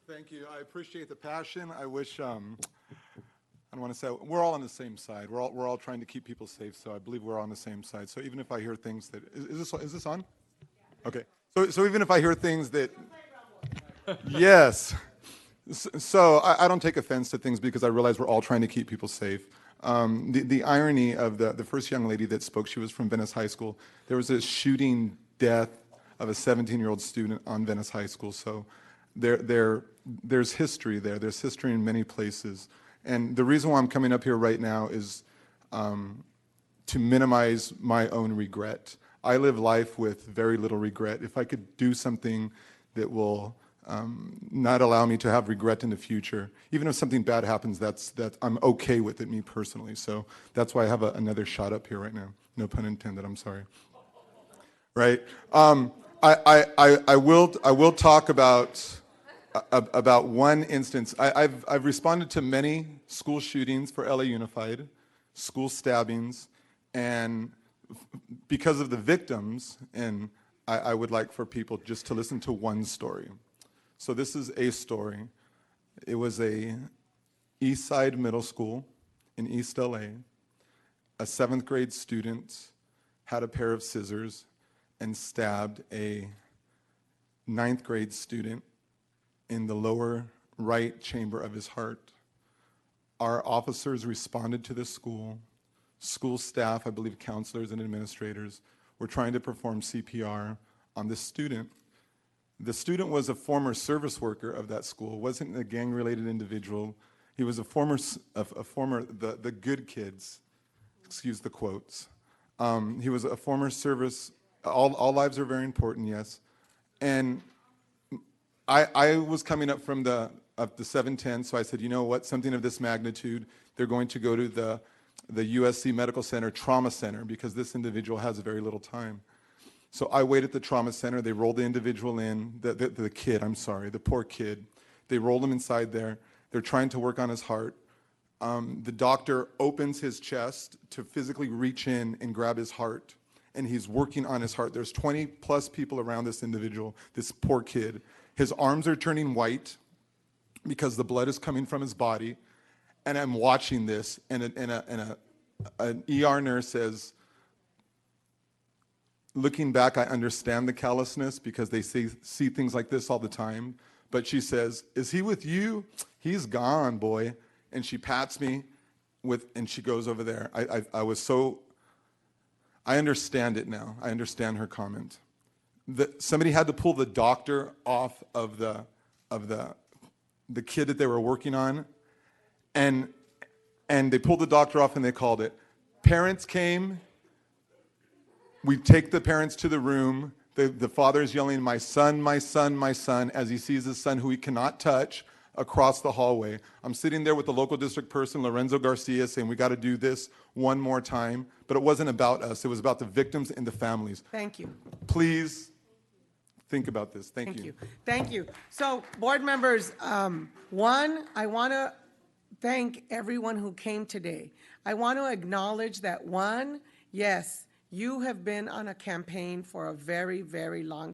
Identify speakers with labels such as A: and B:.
A: Thank you. I appreciate the passion. I wish, I don't want to say, we're all on the same side. We're all trying to keep people safe, so I believe we're all on the same side. So even if I hear things that, is this on? Okay. So even if I hear things that, yes. So I don't take offense to things because I realize we're all trying to keep people safe. The irony of the first young lady that spoke, she was from Venice High School. There was a shooting death of a 17-year-old student on Venice High School. So there's history there. There's history in many places. And the reason why I'm coming up here right now is to minimize my own regret. I live life with very little regret. If I could do something that will not allow me to have regret in the future, even if something bad happens, that I'm okay with it, me personally. So that's why I have another shot up here right now. No pun intended. I'm sorry. Right. I will talk about one instance. I've responded to many school shootings for LA Unified, school stabbings, and because of the victims, and I would like for people just to listen to one story. So this is a story. It was a East Side Middle School in East LA. A 7th grade student had a pair of scissors and stabbed a 9th grade student in the lower right chamber of his heart. Our officers responded to the school. School staff, I believe counselors and administrators, were trying to perform CPR on this student. The student was a former service worker of that school, wasn't a gang-related individual. He was a former, the good kids, excuse the quotes. He was a former service, all lives are very important, yes. And I was coming up from the 710, so I said, you know what, something of this magnitude, they're going to go to the USC Medical Center Trauma Center because this individual has very little time. So I wait at the trauma center. They roll the individual in, the kid, I'm sorry, the poor kid. They roll him inside there. They're trying to work on his heart. The doctor opens his chest to physically reach in and grab his heart, and he's working on his heart. There's 20 plus people around this individual, this poor kid. His arms are turning white because the blood is coming from his body, and I'm watching this, and an ER nurse says, looking back, I understand the callousness because they see things like this all the time. But she says, is he with you? He's gone, boy. And she pats me and she goes over there. I understand it now. I understand her comment. Somebody had to pull the doctor off of the kid that they were working on. And they pulled the doctor off and they called it. Parents came. We take the parents to the room. The father is yelling, my son, my son, my son, as he sees his son who he cannot touch across the hallway. I'm sitting there with the local district person, Lorenzo Garcia, saying we got to do this one more time. But it wasn't about us. It was about the victims and the families.
B: Thank you.
A: Please think about this. Thank you.
B: Thank you. So, board members, one, I want to thank everyone who came today. I want to acknowledge that, one, yes, you have been on a campaign for a very, very long